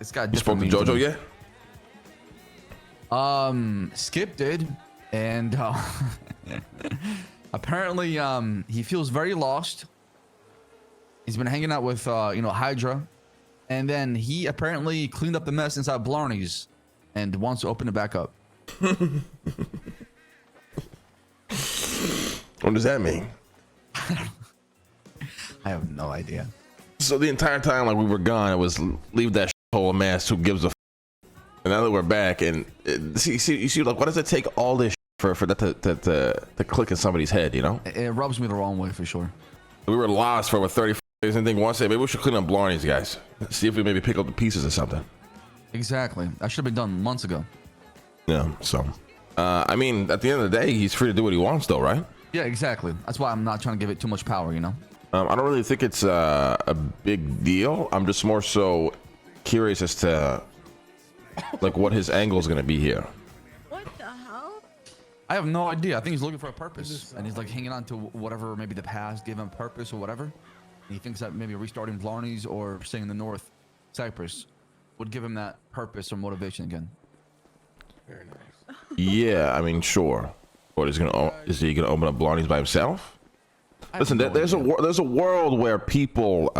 It's got. You spoke to different Jojo meanings. yet? Skip did, and apparently, he feels very lost. He's been hanging out with, Hydra, and then he apparently cleaned up the mess inside Blarney's, and wants to open it back up. What does that mean? I have no idea. So the entire time, like we were gone, it was leave that hole a mess. Who gives a? And now that we're back, and see, like, what does it take all this for that to click in somebody's head? You know, It rubs me the wrong way for sure. we were lost for over 30 days and think once, maybe we should clean up Blarney's, guys. See if we maybe pick up the pieces or something. Exactly. That should have been done months ago. Yeah. So, I mean, at the end of the day, he's free to do what he wants, though, right? Yeah, exactly. That's why I'm not trying to give it too much power, you know? I don't really think it's a big deal. I'm just more so curious as to like what his angle is going to be here. What the hell? I have no idea. I think he's looking for a purpose. And he's like hanging on to whatever maybe the past gave him purpose or whatever. And he thinks that maybe restarting Blarney's or staying in the North Cypress would give him that purpose or motivation again. Very nice. Yeah, I mean, sure. What is he gonna open up Blarney's by himself? Listen, there's a world where people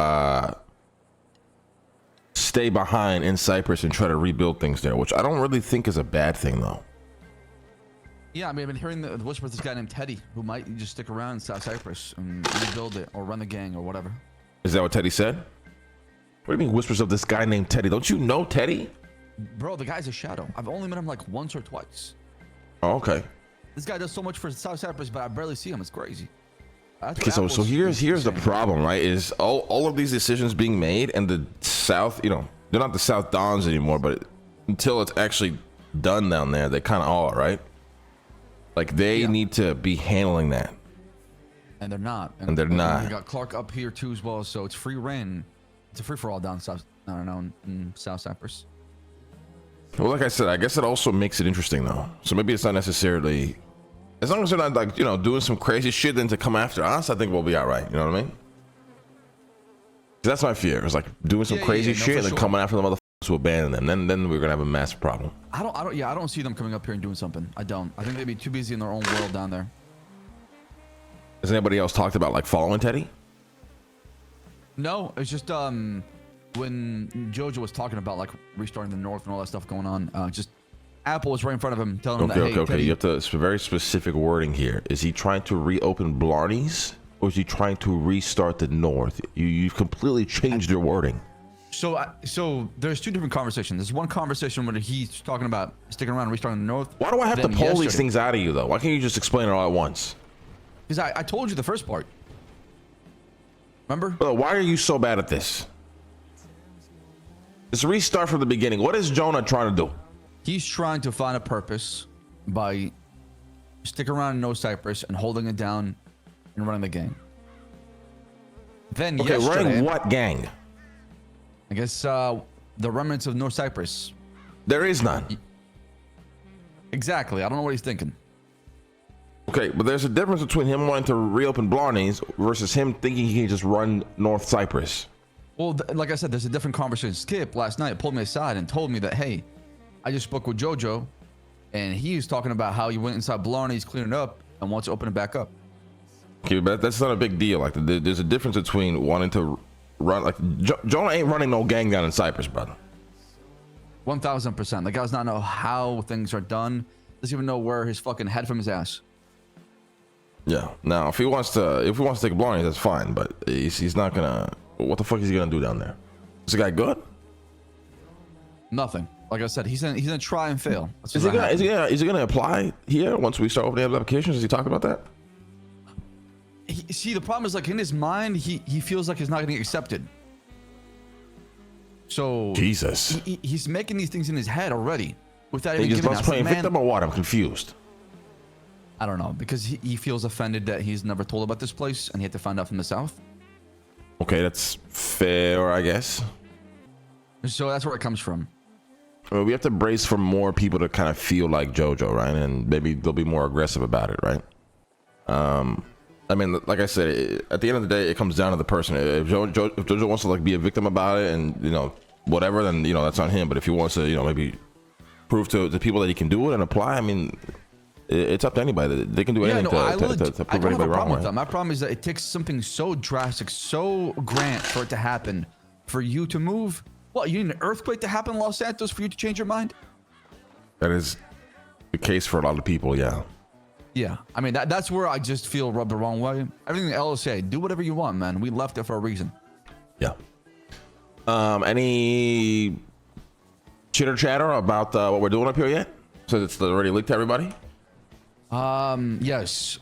stay behind in Cyprus and try to rebuild things there, which I don't really think is a bad thing, though. Yeah, I mean, I've been hearing the whispers of this guy named Teddy, who might just stick around in South Cyprus and rebuild it or run the gang or whatever. Is that what Teddy said? What do you mean whispers of this guy named Teddy? Don't you know Teddy? Bro, the guy's a shadow. I've only met him like once or twice. Oh, okay. This guy does so much for South Cyprus, but I barely see him. It's crazy. Okay, so here's the problem, right? Is all of these decisions being made, and the South, they're not the South Dons anymore, but until it's actually done down there, they kind of are, right? Like they need to be handling that, and they're not. And they're not. We got Clark up here too as well, so it's free reign. It's a free for all down south. I don't know, in South Cyprus. Well, like I said, I guess it also makes it interesting though. So maybe it's not necessarily, as long as they're not like doing some crazy shit then to come after us, I think we'll be all right. You know what I mean? 'Cause that's my fear. It's like doing some crazy shit and then coming after the motherfuckers who abandon them. Then we're gonna have a massive problem. I don't see them coming up here and doing something. I don't. I think they'd be too busy in their own world down there. Has anybody else talked about like following Teddy? No, it's just when Jojo was talking about like restarting the North and all that stuff going on, just Apple was right in front of him telling him that, hey, Teddy, you have to, it's very specific wording here. Is he trying to reopen Blarney's or is he trying to restart the North? You've completely changed your wording. So there's two different conversations. There's one conversation where he's talking about sticking around and restarting the North. Why do I have to pull these things out of you though? Why can't you just explain it all at once? Because I told you the first part. Remember? Well, why are you so bad at this? Let's restart from the beginning. What is Jonah trying to do? He's trying to find a purpose by sticking around in North Cypress and holding it down and running the gang. Then running what gang? I guess the remnants of North Cypress. There is none. Exactly. I don't know what he's thinking. Okay, but there's a difference between him wanting to reopen Blarney's versus him thinking he can just run North Cypress. Well, like I said, there's a different conversation. Skip last night pulled me aside and told me that, hey, I just spoke with Jojo, and he was talking about how he went inside Blarney's, cleaned it up, and wants to open it back up. Okay, but that's not a big deal. Like, there's a difference between wanting to run. Like, Jonah ain't running no gang down in Cyprus, brother. 1000%. The guy does not know how things are done. Doesn't even know where his fucking head from his ass. Yeah. Now, if he wants to take Blarney, that's fine. But he's not gonna. What the fuck is he gonna do down there? Is the guy good? Nothing. Like I said, he's gonna try and fail. Is he gonna apply here once we start opening up applications? Has he talked about that? See, the problem is, like, in his mind, he feels like he's not gonna get accepted. So Jesus, he's making these things in his head already without even giving us. Playing victim or what? I'm confused. I don't know, because he feels offended that he's never told about this place and he had to find out from the South. Okay, that's fair, I guess. So that's where it comes from. Well, we have to brace for more people to kind of feel like Jojo, right? And maybe they'll be more aggressive about it, right? I mean, like I said, at the end of the day, it comes down to the person. If Jojo wants to like be a victim about it and whatever, then that's on him. But if he wants to, maybe prove to the people that he can do it and apply, I mean, it's up to anybody. They can do anything to I prove don't have anybody a problem wrong. with Right? that. My problem is that it takes something so drastic, so grand for it to happen, for you to move. What, you need an earthquake to happen in Los Santos for you to change your mind? That is the case for a lot of people. Yeah. Yeah, I mean that's where I just feel rubbed the wrong way. Everything the LSA, do whatever you want, man. We left it for a reason. Yeah. Any chitter chatter about what we're doing up here yet? So it's already leaked to everybody. Yes.